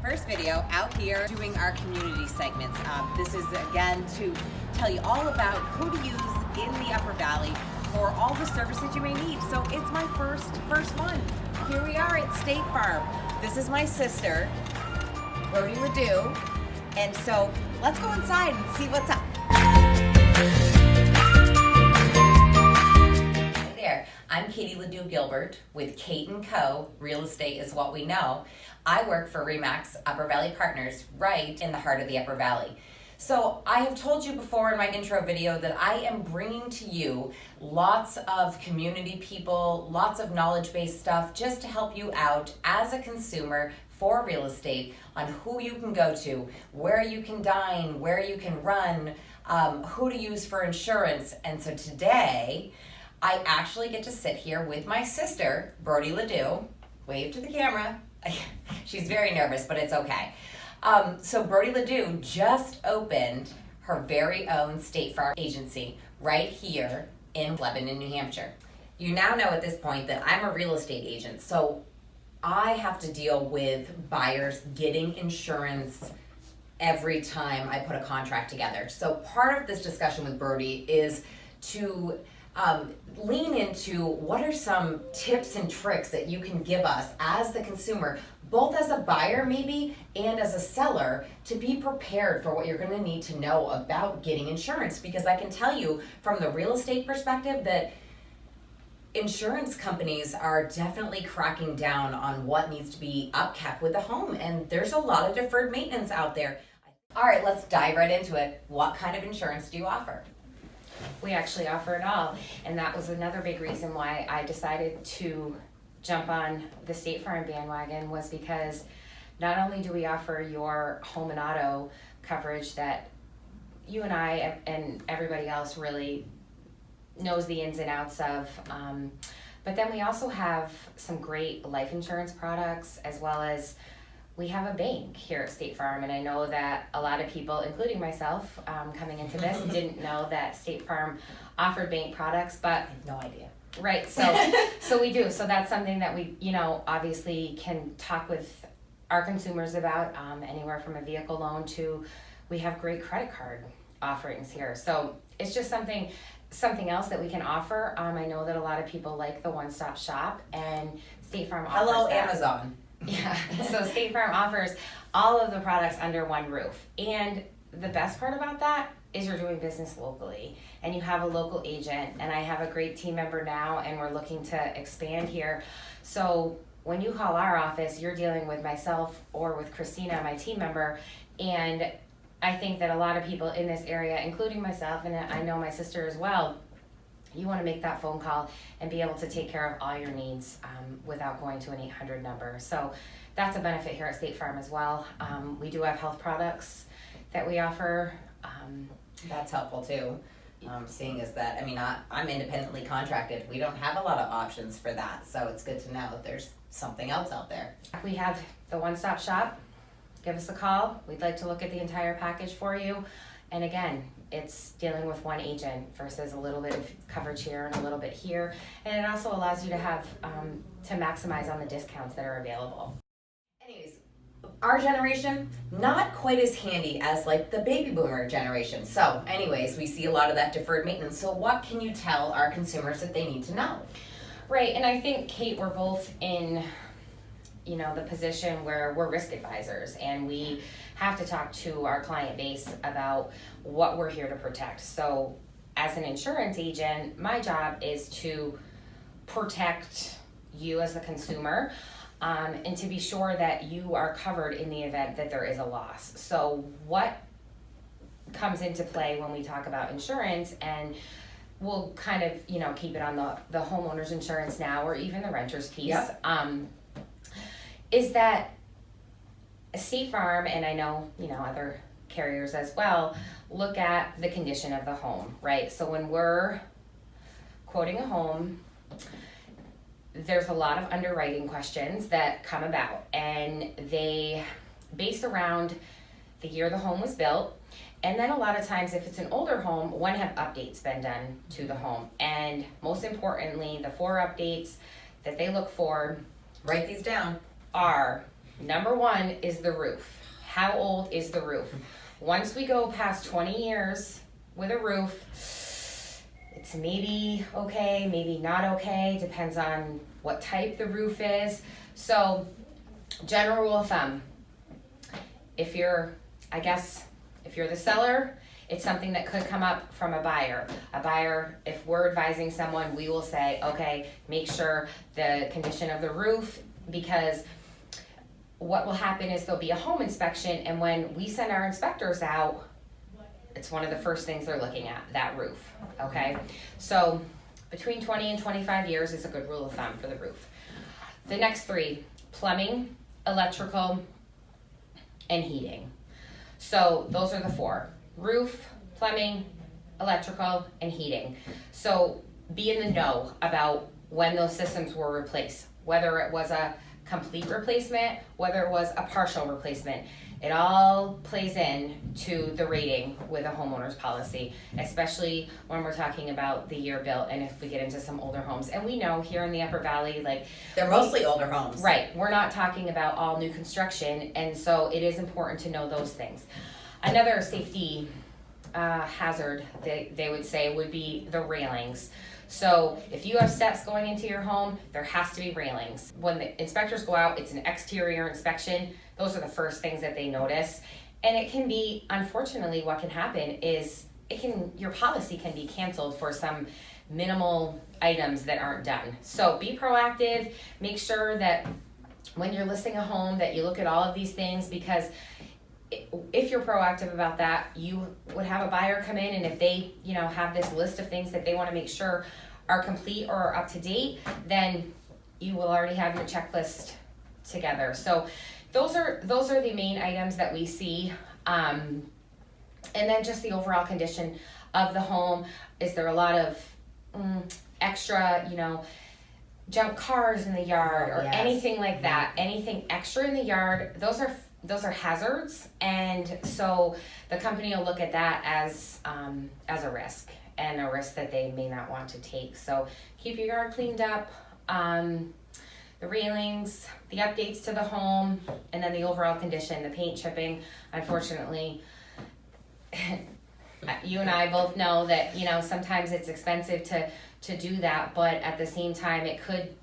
First video out here doing our community segments. This is again to tell you all about who to use in the Upper Valley for all the services you may need. So it's my first one. Here we are at State Farm. This is my sister, Brodie Ladue. And so let's go inside and see what's up. Hi there, I'm Katie Ladue Gilbert with KateandCo. Real estate is what we know. I work for RE/MAX Upper Valley Partners right in the heart of the Upper Valley. So I have told you before in my intro video that I am bringing to you lots of community people, lots of knowledge-based stuff just to help you out as a consumer for real estate on who you can go to, where you can dine, where you can run, who to use for insurance. And so today, I actually get to sit here with my sister, Brodie Ladue. Wave to the camera. She's very nervous, but it's okay. So Brodie Ladue just opened her very own State Farm agency right here in Lebanon, New Hampshire. You now know at this point that I'm a real estate agent, so I have to deal with buyers getting insurance every time I put a contract together. So part of this discussion with Brodie is to lean into what are some tips and tricks that you can give us as the consumer, both as a buyer maybe and as a seller, to be prepared for what you're going to need to know about getting insurance. Because I can tell you from the real estate perspective that insurance companies are definitely cracking down on what needs to be upkept with the home, and there's a lot of deferred maintenance out there. All right, let's dive right into it. What kind of insurance do you offer? We actually offer it all, and that was another big reason why I decided to jump on the State Farm bandwagon, was because not only do we offer your home and auto coverage that you and I and everybody else really knows the ins and outs of, but then we also have some great life insurance products, as well as we have a bank here at State Farm. And I know that a lot of people, including myself, coming into this, didn't know that State Farm offered bank products, but I had no idea. Right, so we do. So that's something that we, obviously can talk with our consumers about, anywhere from a vehicle loan to, we have great credit card offerings here. So it's just something else that we can offer. I know that a lot of people like the one-stop shop, and State Farm offers Hello, that. Amazon. Yeah, so State Farm offers all of the products under one roof. And the best part about that is you're doing business locally, and you have a local agent, and I have a great team member now, and we're looking to expand here. So when you call our office, you're dealing with myself or with Christina, my team member, and I think that a lot of people in this area, including myself, and I know my sister as well, you want to make that phone call and be able to take care of all your needs without going to an 800 number. So that's a benefit here at State Farm as well. We do have health products that we offer. That's helpful too. Seeing as that, I'm independently contracted. We don't have a lot of options for that, so it's good to know that there's something else out there. We have the one-stop shop. Give us a call. We'd like to look at the entire package for you. And again, it's dealing with one agent versus a little bit of coverage here and a little bit here. And it also allows you to have, to maximize on the discounts that are available. Anyways, our generation, not quite as handy as like the baby boomer generation. So anyways, we see a lot of that deferred maintenance. So what can you tell our consumers that they need to know? Right, and I think, Kate, we're both in the position where we're risk advisors, and we have to talk to our client base about what we're here to protect. So as an insurance agent, my job is to protect you as a consumer, and to be sure that you are covered in the event that there is a loss. So what comes into play when we talk about insurance, and we'll kind of, keep it on the homeowner's insurance now, or even the renter's piece, Yep. Is that State Farm, and I know, other carriers as well, look at the condition of the home, right? So when we're quoting a home, there's a lot of underwriting questions that come about, and they base around the year the home was built. And then a lot of times, if it's an older home, when have updates been done to the home? And most importantly, the 4 updates that they look for, Write these down. are number one is the roof. How old is the roof? Once we go past 20 years with a roof, it's maybe okay, maybe not okay, depends on what type the roof is. So, general rule of thumb, if you're the seller, it's something that could come up from a buyer. A buyer, if we're advising someone, we will say, okay, make sure the condition of the roof, because what will happen is there'll be a home inspection, and when we send our inspectors out, it's one of the first things they're looking at, that roof, okay? So between 20 and 25 years is a good rule of thumb for the roof. The next three, plumbing, electrical, and heating. So those are the four: roof, plumbing, electrical, and heating. So be in the know about when those systems were replaced, whether it was a complete replacement, whether it was a partial replacement. It all plays in to the rating with a homeowner's policy, especially when we're talking about the year built and if we get into some older homes. And we know here in the Upper Valley, like, they're mostly older homes. Right. We're not talking about all new construction, and so it is important to know those things. Another safety hazard, they would say, would be the railings. So if you have steps going into your home, there has to be railings. When the inspectors go out, it's an exterior inspection. Those are the first things that they notice. And it can be, unfortunately, what can happen is your policy can be canceled for some minimal items that aren't done. So be proactive. Make sure that when you're listing a home that you look at all of these things, because if you're proactive about that, you would have a buyer come in, and if they, have this list of things that they want to make sure are complete or are up to date, then you will already have your checklist together. So those are the main items that we see. And then just the overall condition of the home. Is there a lot of extra, junk cars in the yard or anything like that? Anything extra in the yard, those are hazards, and so the company will look at that as a risk, and a risk that they may not want to take. So keep your yard cleaned up, the railings, the updates to the home, and then the overall condition, the paint chipping. Unfortunately, you and I both know that sometimes it's expensive to do that, but at the same time it could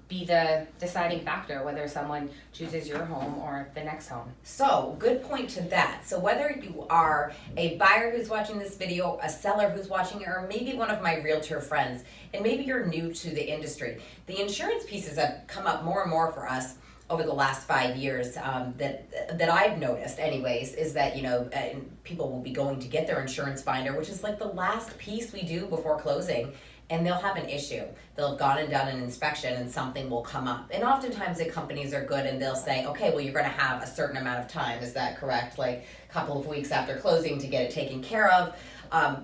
be the deciding factor whether someone chooses your home or the next home. So, good point to that. So whether you are a buyer who's watching this video, a seller who's watching it, or maybe one of my realtor friends, and maybe you're new to the industry, the insurance pieces have come up more and more for us over the last 5 years, that I've noticed anyways, is that, people will be going to get their insurance binder, which is like the last piece we do before closing, and they'll have an issue. They'll have gone and done an inspection and something will come up. And oftentimes the companies are good and they'll say, okay, well, you're gonna have a certain amount of time. Is that correct? Like a couple of weeks after closing to get it taken care of.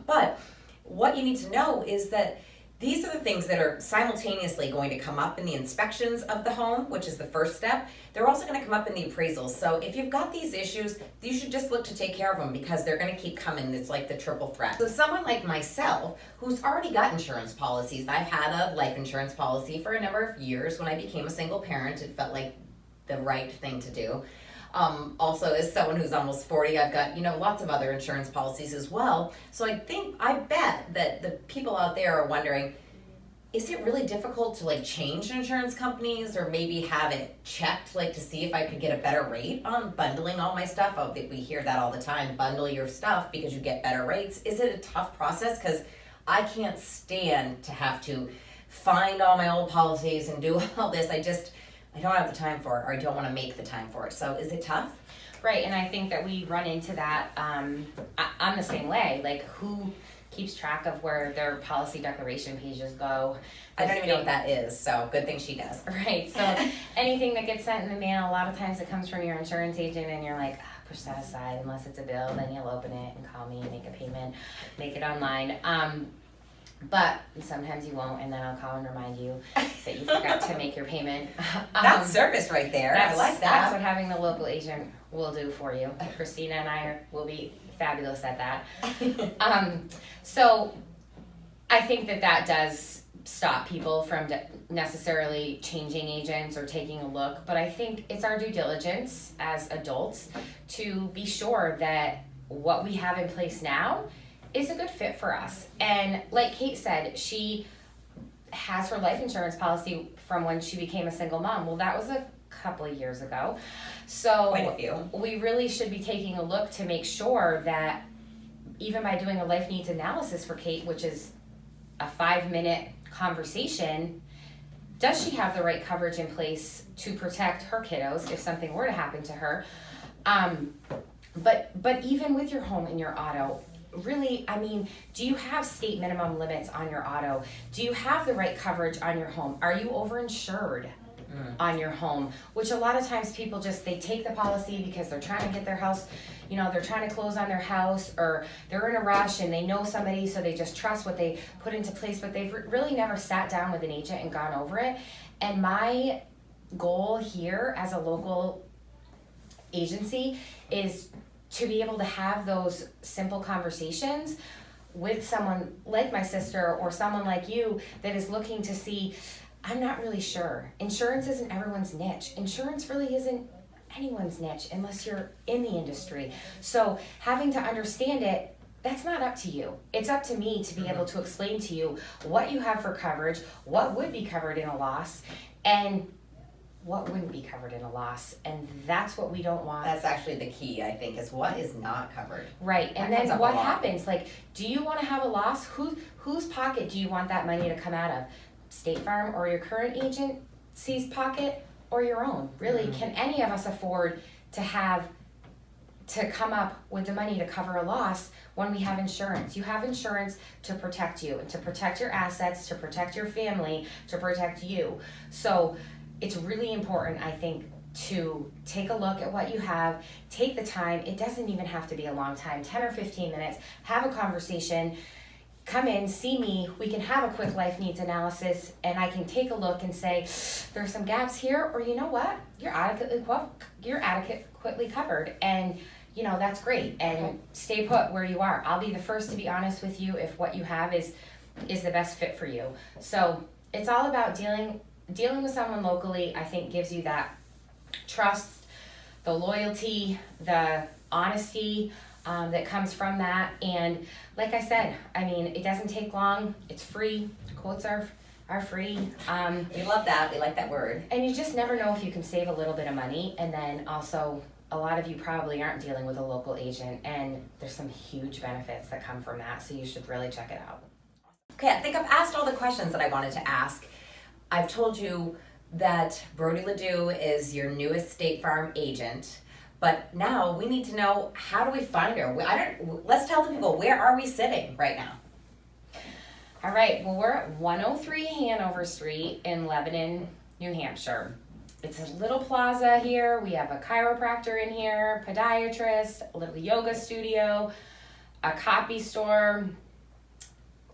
But what you need to know is that these are the things that are simultaneously going to come up in the inspections of the home, which is the first step. They're also going to come up in the appraisals. So if you've got these issues, you should just look to take care of them, because they're going to keep coming. It's like the triple threat. So someone like myself, who's already got insurance policies, I've had a life insurance policy for a number of years. When I became a single parent, it felt like the right thing to do. Also, as someone who's almost 40, I've got, lots of other insurance policies as well. So I bet that the people out there are wondering, is it really difficult to change insurance companies, or maybe have it checked to see if I could get a better rate on bundling all my stuff? Oh, we hear that all the time, bundle your stuff because you get better rates. Is it a tough process? Because I can't stand to have to find all my old policies and do all this. I don't have the time for it, or I don't want to make the time for it. So is it tough? Right, and I think that we run into that. I'm the same way. Who keeps track of where their policy declaration pages go? I don't even know what that is, so good thing she does. Right, so anything that gets sent in the mail, a lot of times it comes from your insurance agent, and you're like, push that aside. Unless it's a bill, then you'll open it and call me and make a payment, make it online. But sometimes you won't, and then I'll call and remind you that you forgot to make your payment. That's service right there. I like that. That's what having the local agent will do for you. Christina and I will be fabulous at that. So I think that does stop people from necessarily changing agents or taking a look, but I think it's our due diligence as adults to be sure that what we have in place now is a good fit for us. And like Kate said, she has her life insurance policy from when she became a single mom. Well, that was a couple of years ago. So Quite a few. We really should be taking a look to make sure that even by doing a life needs analysis for Kate, which is a 5-minute conversation, does she have the right coverage in place to protect her kiddos if something were to happen to her? But even with your home and your auto, really, I mean, do you have state minimum limits on your auto? Do you have the right coverage on your home? Are you overinsured on your home? Which a lot of times people just, they take the policy because they're trying to get their house, you know, they're trying to close on their house, or they're in a rush and they know somebody, so they just trust what they put into place, but they've really never sat down with an agent and gone over it. And my goal here as a local agency is to be able to have those simple conversations with someone like my sister or someone like you that is looking to see, I'm not really sure. Insurance isn't everyone's niche. Insurance really isn't anyone's niche unless you're in the industry. So having to understand it, that's not up to you. It's up to me to be able to explain to you what you have for coverage, what would be covered in a loss, and what wouldn't be covered in a loss. And that's what we don't want. That's actually the key, I think, is what is not covered. Right, and That comes then up a what lot. happens? Like, do you want to have a loss? Whose pocket do you want that money to come out of? State Farm or your current agency's pocket, or your own? Really, can any of us afford to come up with the money to cover a loss when we have insurance? You have insurance to protect you and to protect your assets, to protect your family, to protect you. So it's really important, I think, to take a look at what you have, take the time. It doesn't even have to be a long time, 10 or 15 minutes, have a conversation, come in, see me, we can have a quick life needs analysis, and I can take a look and say, there's some gaps here, or you know what, you're adequately covered, and you know, that's great, and stay put where you are. I'll be the first to be honest with you if what you have is the best fit for you. So it's all about dealing with someone locally. I think gives you that trust, the loyalty, the honesty that comes from that. And like I said, I mean, it doesn't take long. It's free. Quotes are free. We love that. We like that word. And you just never know if you can save a little bit of money. And then also, a lot of you probably aren't dealing with a local agent, and there's some huge benefits that come from that. So you should really check it out. Okay, I think I've asked all the questions that I wanted to ask. I've told you that Brodie Ladue is your newest State Farm agent, but now we need to know, how do we find her? Let's tell the people, where are we sitting right now? All right, well, we're at 103 Hanover Street in Lebanon, New Hampshire. It's a little plaza here. We have a chiropractor in here, podiatrist, a little yoga studio, a copy store,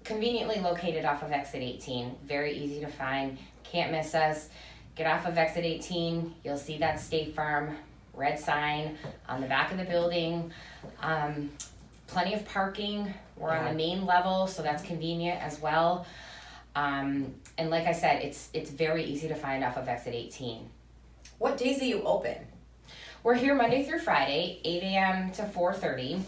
conveniently located off of exit 18. Very easy to find. Can't miss us. Get off of exit 18. You'll see that State Farm red sign on the back of the building. Plenty of parking. We're on the main level, so that's convenient as well. And like I said, it's very easy to find off of exit 18. What days are you open? We're here Monday through Friday, 8 a.m. to 4:30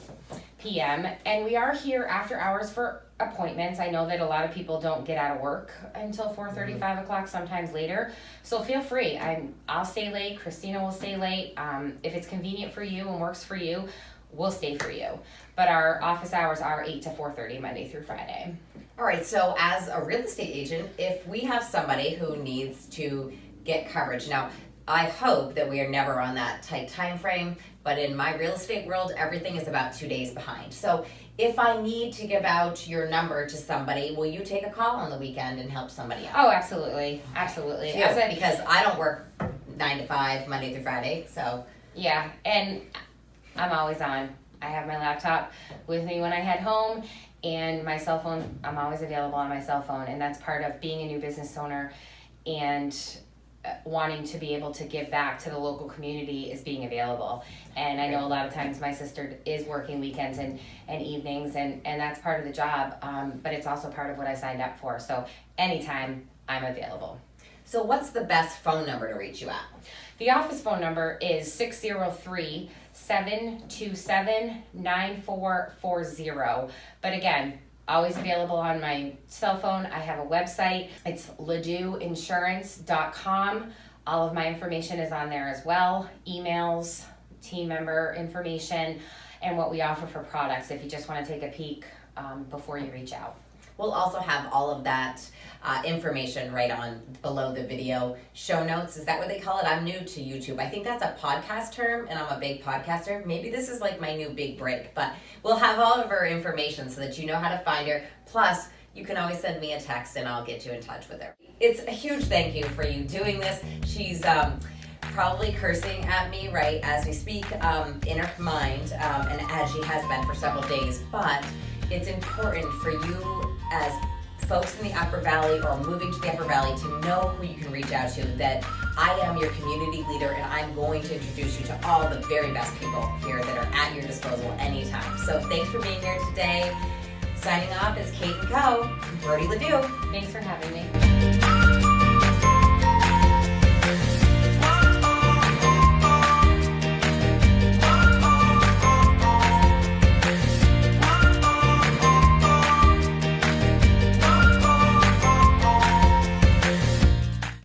p.m. And we are here after hours for appointments. I know that a lot of people don't get out of work until 4:30, 5 o'clock, sometimes later. So feel free. I'll stay late. Christina will stay late. If it's convenient for you and works for you, we'll stay for you. But our office hours are 8 to 4:30, Monday through Friday. All right, so as a real estate agent, if we have somebody who needs to get coverage, now I hope that we are never on that tight time frame, but in my real estate world, everything is about 2 days behind. So if I need to give out your number to somebody, will you take a call on the weekend and help somebody out? Oh, absolutely. Absolutely. Because I don't work 9 to 5, Monday through Friday, so. Yeah, and I'm always on. I have my laptop with me when I head home, and my cell phone, I'm always available on my cell phone, and that's part of being a new business owner and wanting to be able to give back to the local community is being available. And I know a lot of times my sister is working weekends and evenings, and that's part of the job, but it's also part of what I signed up for. So anytime I'm available. So what's the best phone number to reach you at? The office phone number is 603-727-9440. But again, always available on my cell phone. I have a website. It's ladueinsurance.com. All of my information is on there as well. Emails, team member information, and what we offer for products if you just want to take a peek before you reach out. We'll also have all of that information right on below the video show notes. Is that what they call it? I'm new to YouTube. I think that's a podcast term, and I'm a big podcaster. Maybe this is like my new big break, but we'll have all of her information so that you know how to find her. Plus, you can always send me a text and I'll get you in touch with her. It's a huge thank you for you doing this. She's probably cursing at me right as we speak in her mind, and as she has been for several days, but it's important for you as folks in the Upper Valley or moving to the Upper Valley to know who you can reach out to, that I am your community leader and I'm going to introduce you to all the very best people here that are at your disposal anytime. So thanks for being here today. Signing off is Kate and Co. Brodie Ladue. Thanks for having me.